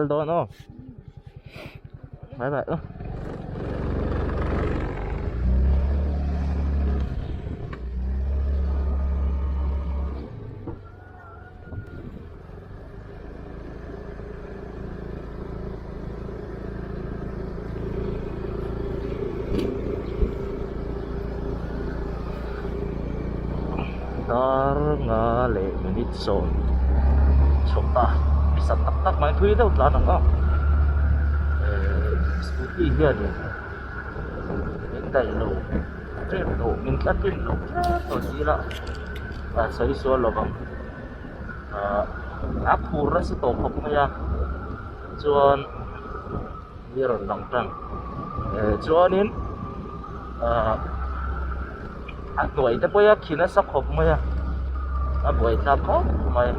kal do no bye bye tar nga le minute zone chota bisa tak tak main thui đâu là nó scooty kia đi đến đây lô trên lô mình cắt trên lô rồi gì là xây xóa lô bằng áp phù ra sẽ tổ hợp mới à chuan như rồi lòng trăng chuan đến tuổi ta bây giờ khi nó sắp hộp mới à buổi ta có mày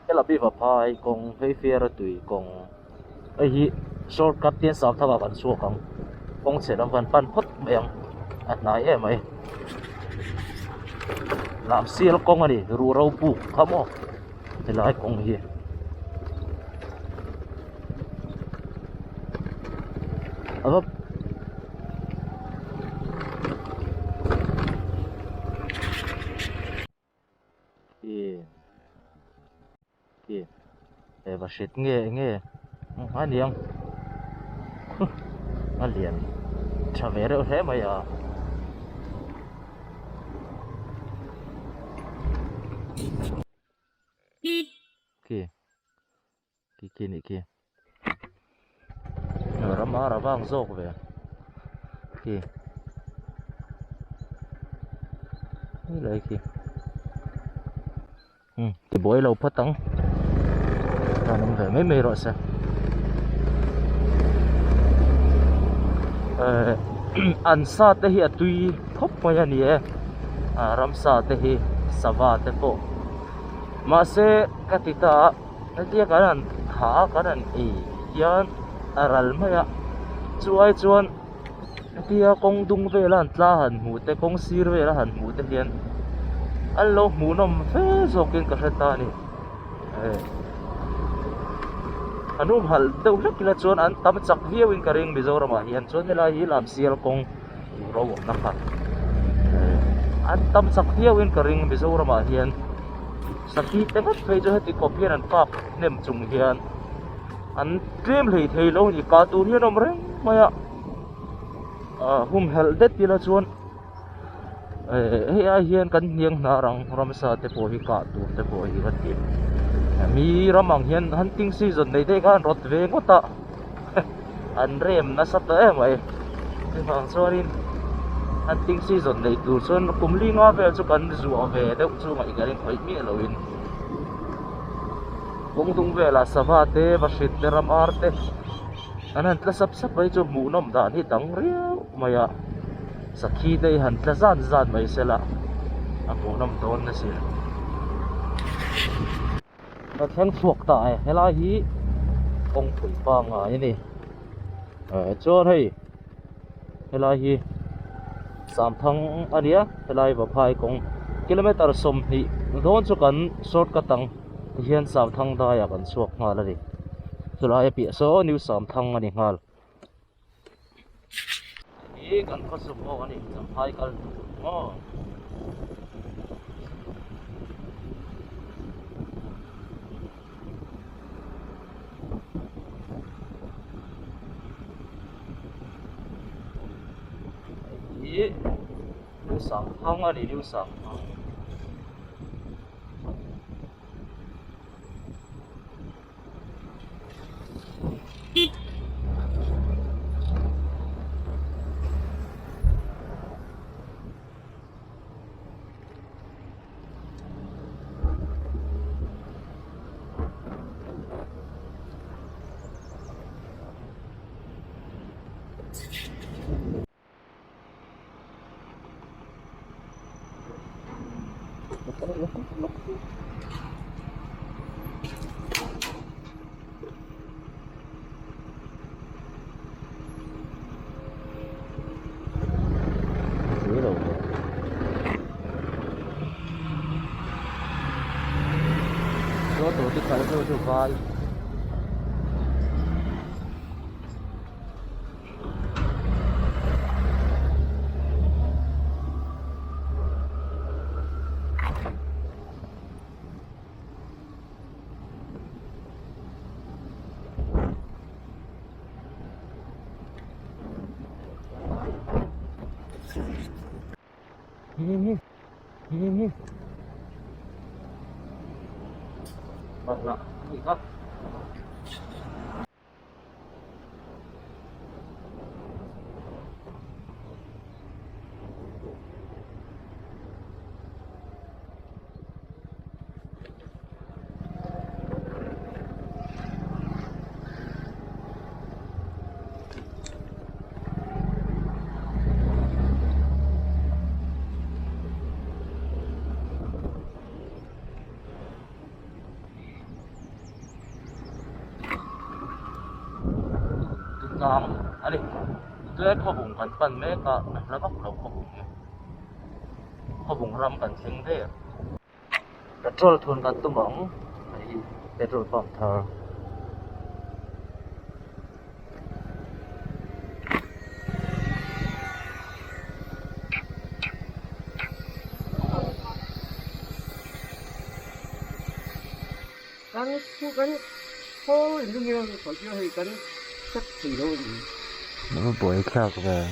cái là bị vấp phải cùng với phía rồi tùy cùng ấy shortcut tiền sạc thà vào số cùng sẽ làm phần pan phốt miệng này em ấy làm xí nó con này rùa rau bu không không thì lại cùng gì vấp và shit nghe anh đi không anh liền trả về đâu thế mày à kia này kia nó ra vang rộp về kia lấy kia thì bối lâu phát tắng nó về mấy mê rồi sao ăn sa te hi tui thop maya ni ram sa te hi sava te po ma se katita atia karan tha karan yan aral maya chuai chuan atia kong dung ve lan tla han mu te kong sir ve la han mu te hian allo mu nom fe zokin ka heta ni anum hal deuh hlek la chuan an tam chak viewin ka ring Mizoram a hian chuan hela hi lam sial kong ro na khat an tam chak viewin ka ring Mizoram a hian sakhi te mat phei jo heti kopian an kap nem chung hian an dream lei thei lo ni ka tu hian om reng maya hum hel det pila chuan ai hian kan hiang na rang ramsa te po hi ka tu te po hi ka ti mi ramang hian hunting season nei te kan rot ve ngota an rem na sa ta mai ti phang sorin hunting season nei tu chuan kumli nga ve chu kan zu ave deuh chu ngai garin khoi mi loin bung tung ve la sava te bashit te ram arte anan tla sap sap ai chu mu nom dan hi tang riau maya sakhi dei han tla zan zan mai sela a mu nom ton na sil na thang suak ta ai hela hi kong phui pa nga ni chor hei hela hi sam thang ania helai ba phai kong kilometer som hi don chu kan short ka tang hian sam thang da ya kan suak nga la ri chulai pi so new sam thang ani ngal hi kan kho su mo ani sam phai kal mo hi new sam thang ani new sam thang tổ chức khởi thôi được coi vâng ạ thì có ali tuai khobung kan pan me ka labak lo khobung ram kan sing de petrol thun kan tumang ai petrol pump thar kan thôi đương nhiên phải chưa thì kan chắc thì đâu gì nó bồi khác về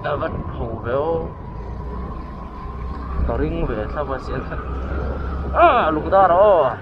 đã vẫn hổ véo tàu ring về sao mà xịn lục ta đó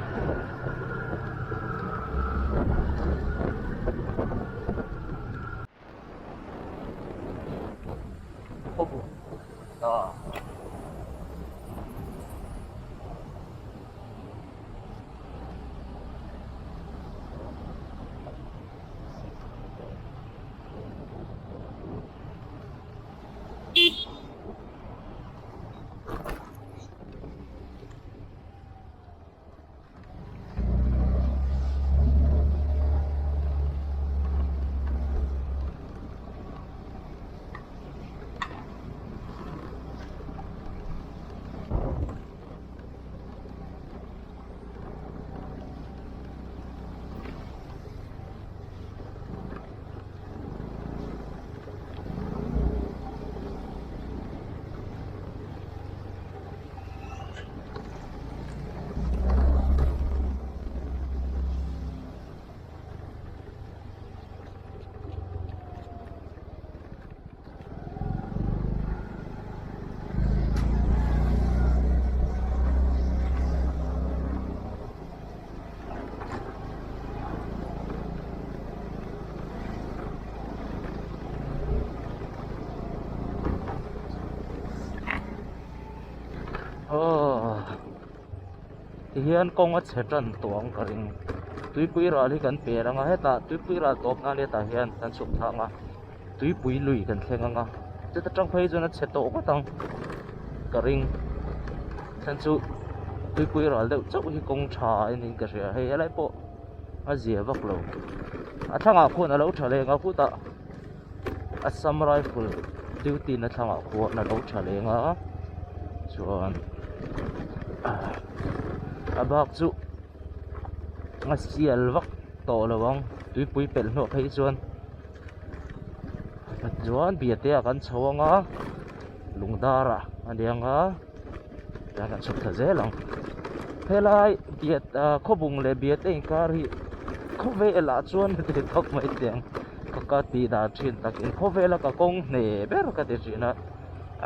ti hian kong a chetan tuang ka ring tuipui ral hi kan pe ranga heta tuipui ral top na le ta hian kan chuk thanga tuipui lui kan thlenganga cheta tang phei jona cheto ko tang ka ring chan chu tuipui ral deuh chau hi kong tha in ka ria hei alai po a zia vak lo a thanga khon alo thalenga puta a sam rifle duty na thanga khon na lo thalenga chuan a bak chu nga sial vak to lawang tuipui pel no phei chuan chuan biate a kan chhawanga lungdara anianga dan kan chuk tha zelang helai biat khobung le biate in kar hi khovela chuan te thok mai tiang ka ti da thin takin khovela ka kong ne ber ka te china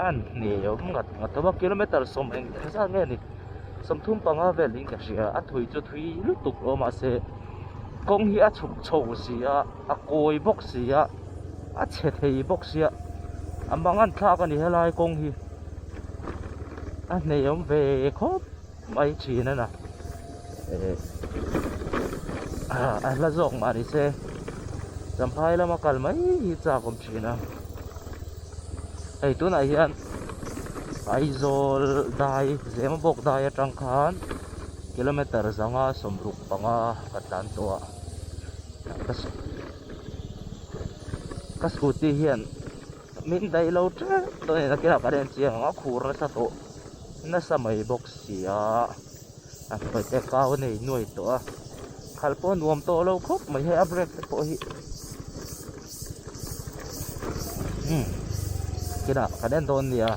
an ne yom ngat ba kilometer som eng sa nge ni som thum panga velin ka ria a thui chu thui lu tuk lo ma se kong hi a chuk chou sia a koi bok sia a che thei bok sia amangan thla ka ni helai kong hi a ne yom ve khop mai china na a la zong ma ni se sampai lama kal mai hi cha kom china ei tu na hian aizol dai zema bok dai atang khan kilometer zanga somruk panga katan to ka scooty hian min dai lo tre to ne kira karen chiang a khur na sa to na sa mai bok sia a pai te kaw nei noi to a khalpon nuam to lo khop mai he a break te po hi kira karen don nia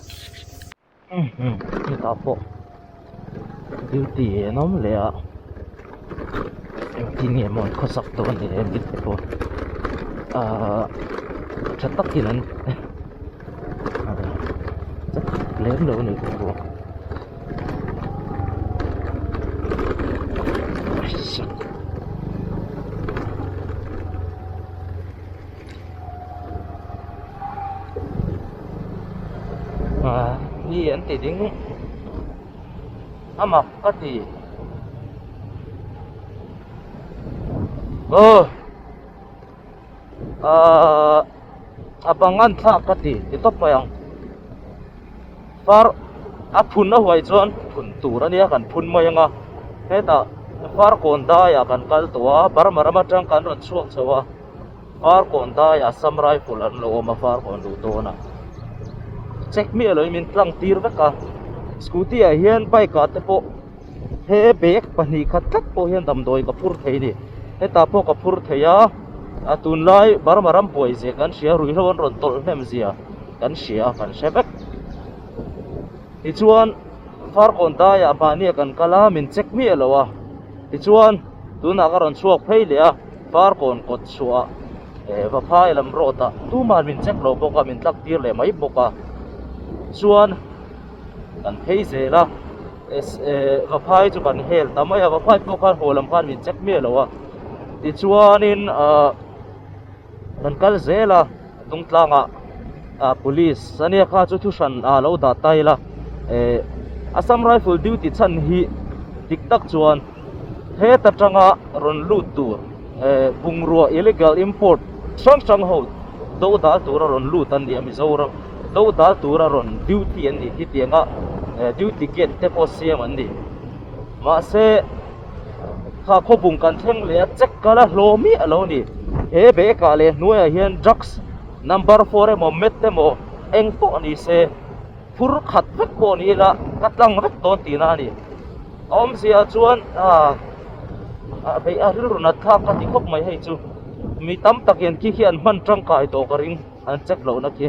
ni ta po duty nom le a ti nge mon khosak to ni em bit po chatakinan lem lo ni po ni an ti ding ama ka ti abangan tha ka ti to payang far a phun na huai chuan phun tur ania kan phun mayanga heta far kon da ya kan kal towa bar marama tang kan ron chuak chawa far kon da ya sam rifle an lo ma far kon du to na check me aloi min tlang tir veka scooty a hian bike ka te po he bek pani khat thak po hian dam doi ka phur thei ni heta po ka phur theya atun lai bar maram poi je kan sia rui ron ron tol hem zia kan sia kan sebek ti chuan far kon da ya bani kan kala min check me alowa ti chuan tuna ka ron chuak phei le a far kon kot chua va phai lam rota tu man min check lo po ka min tlak tir le mai boka chuan kan phei zela va phai chu kan hel tamaya va phai po kan holam kan min check me alowa ti chuanin kan kal zela tung tlanga police sania kha chu thu san a lo da taila assam rifle duty chan hi tiktak chuan he ta tanga ron lut tur bungro illegal import sang ho do da tur ron lut an dia mizoram do da tur ron duty an ni tianga duty gate te po siam an ni ma se kha khobung kan theng le check kala hlomi alo ni he be ka le nuai hian drugs number 4 mo mette mo eng po ni se phur khat vek po ni la katlang vek ton ti na ni om sia chuan be a ru na tha ka ti khop mai hei chu mi tam takian ki hian man tang kai to ka ring an check lo na ki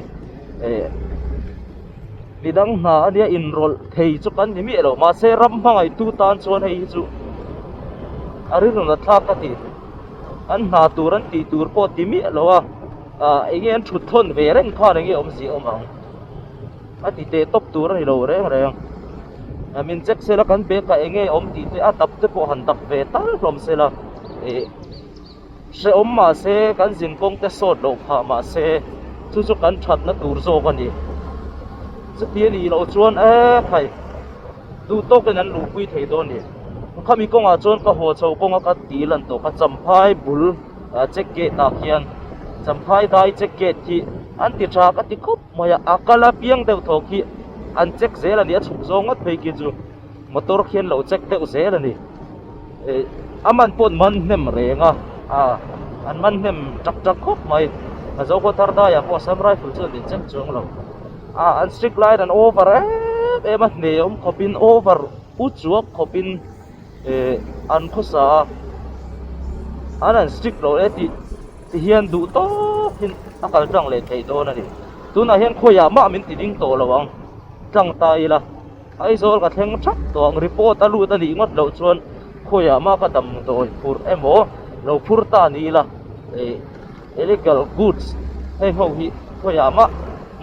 bidang na ania enroll thei chu kan ni mi lo ma se ram hangai tu tan chuan hei chu ari ru na tha ka ti an na turan ti tur po ti mi lo a again thut thon ve reng kha nge om si omang ati te top tur ni lo reng reng amin check sela kan be ka enge om ti te a tap te po han dak ve tal from sela se om ma se kan jin kong te sot lo pha ma se chu chu kan that na tur zo ka ni chu ti ni lo chuan khai du to kan an lu pui thei do ni khami konga chon ka ho chho konga ka tilan to ka champhai bul jacket ta khian champhai dai jacket ki anti tha ka ti khop maya akala piang deu tho ki an check zel ani a chuk zong at phei ki chu motor khian lo check deu zel ani aman pon man nem renga an man nem tak khop mai a zo ko tar da ya ko sam rifle chu din check chung lo an strict line an over emat neom khopin over uchuak khopin an khosa an strict lo ti hian du to hin akal tang le thei do na ni tuna hian khoya ma min ti ding to lawang tlang tai la ai zol ka thleng thak tong report alu ta ni ngot lo chuan khoya ma ka dam doi phur emo lo phur ta ni la illegal goods hei ho hi khoya ma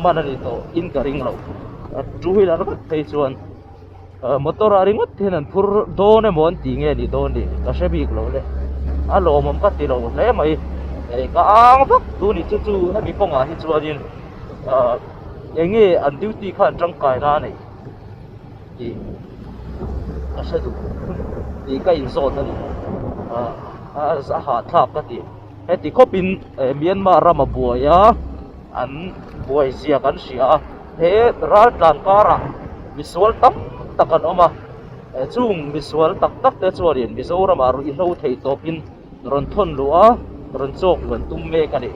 manani to in ka ring lo two wheeler ka thei chuan motor a ringot thenan phur do ne mon ti nge ni do ni ka shebik lo le a lo mom ka ti lo le mai ka ang phak tu ni chu chu ha mi ponga hi chuanin enge an duty khan tang kai na nei ti a shadu ti ka in zone ni a ha thap ka ti he ti khopin Myanmar rama buaya an buai sia kan sia he ral tlan kara visual tam takan oma chung visual tak te chuarin mizoram aru I lo thei topin ron thon lua ron chok lon tum me kani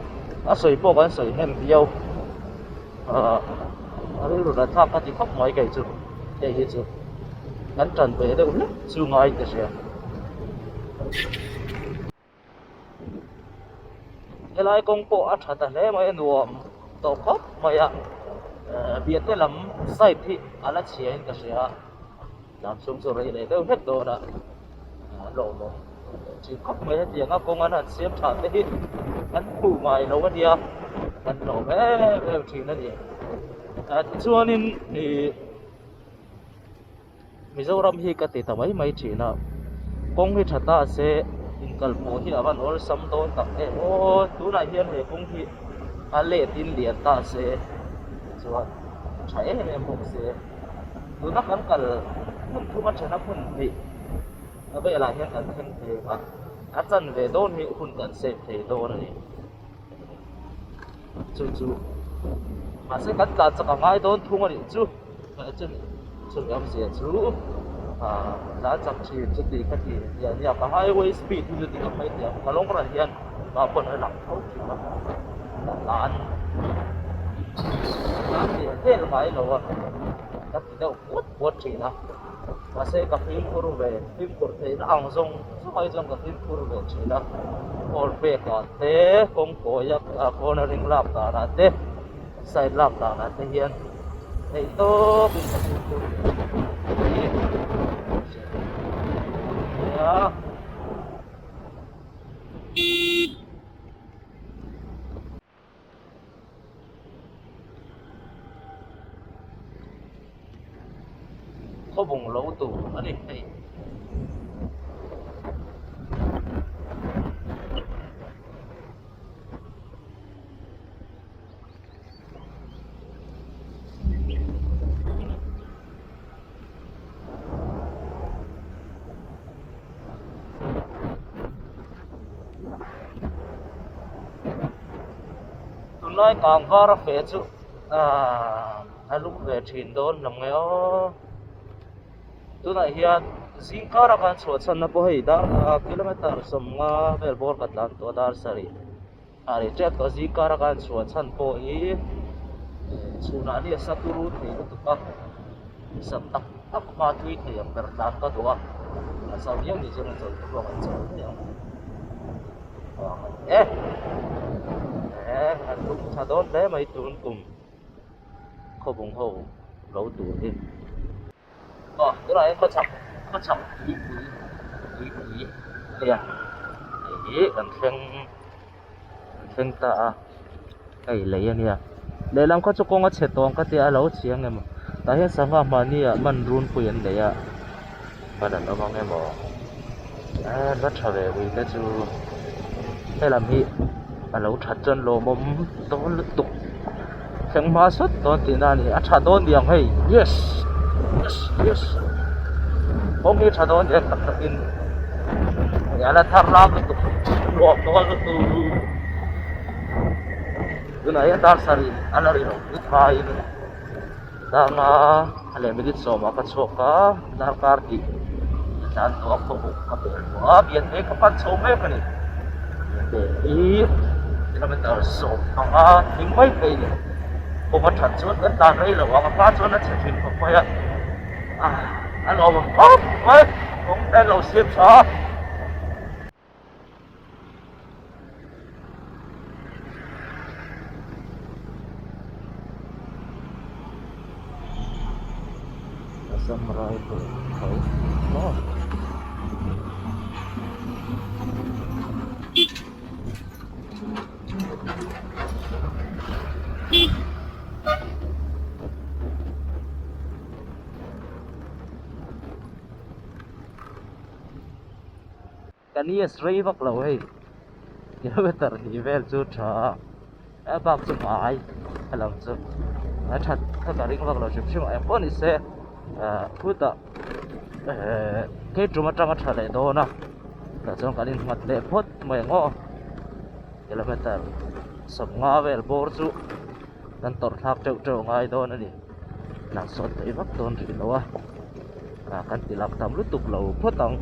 a soi po kan soi hem biao ari ru da thak ka ti khop mai kai chu te hi chu kan tran pe de ul chu ngai te sia elai kong po a thata le mai nuam to khop maya biat te lam site thi ala chien ka sia lam sung so rei le de het do da lo lo chỉ khóc mấy tiếng á công an hạt xiêm thả thế ăn phủ mày nấu cái gì à ăn nấu bé chỉ là gì cho nên thì mình dâu ram hi cái tết mấy mấy chỉ là công hi chặt ta sẽ in cần phố hi là bạn ôn sắm đón tặng em ô tú này hiền thì công hi anh lệ tin liền ta sẽ cho chạy em không sẽ tú nó cần cần thu mất cho nó phun bị bây giờ là hiện tại hiện thế mà các dân về đôn hiệu hun cần xem thế đô này chú mà sẽ cắt cả cả ngay đôn thu mà đi chú em sẽ chú đã chậm chỉ chút đi cái gì nhà cả highway speed như thế nào mấy tiếng mà long ra hiện mà còn hơi lặng thôi chứ mà lán thì thế là phải rồi các cái đâu quất chỉ nào masih ka film puru về film puru thế là ang zong sai zong ka film puru về chỉ là all pe ka te kong ko yak cornering lap ta na te side lap ta na te hian ei to bin ka film puru ya có vùng lỗ tù ở đây này tụi nói càng vào ra phê chứ lúc về trình đốn làm nghe tu này hiền zingkara kan chuột san na po hei dar kilometer somma velbor katlan to dar sari ari chat to zingkara kan chuột san po hi chuna ni saturu thei tu ka sat tak tak ma thui thei per dan ka to sao yeng ni jeng chon ko kan chon an tu cha don le mai tun kum kho bung ho lo tu đi cái này có chậm ý đây à ý cần khen ta cái lấy anh à để làm có cho con có chết toang cái tia lâu chiang em ta hiện sáng ngày mà ni à mình run quên đấy à và đặt ông em bảo rất là về vì cái chú hay làm gì lâu chặt chân lồ mồm to lực tục khen má xuất to tiền ra này chặt to tiền hay yes phong hi chadon de tak takin ya la thar la tu lo to tu tuna ya dar sari alari ro tu thai ni danga ale midit so ma ka choka dar karti dan to ko ka pe wa bian e ka pat so me ka ni de i kilometer so anga ning mai pe ni ko ma that chuan kan dan rei lo wa ka pa chuan na chin ko pa ya alo ma hop mai kong ten lo sip sa samurai ko khẩu nó cái này straight bắc lâu hay kilometer thì về chút thà bác chụp ai hay làm chụp thật thật là riêng bắc lâu chụp chung em vẫn sẽ phút đó cái chúng ta trong cái này đó nè là trong cái linh hoạt lệ phốt mày ngõ kilometer sập ngõ về bor chú dan tor tháp trâu trâu ngay đó nữa đi nang sốt tới bắc tôn thì đâu à kan tilak tam lu tuk lâu phốt tòng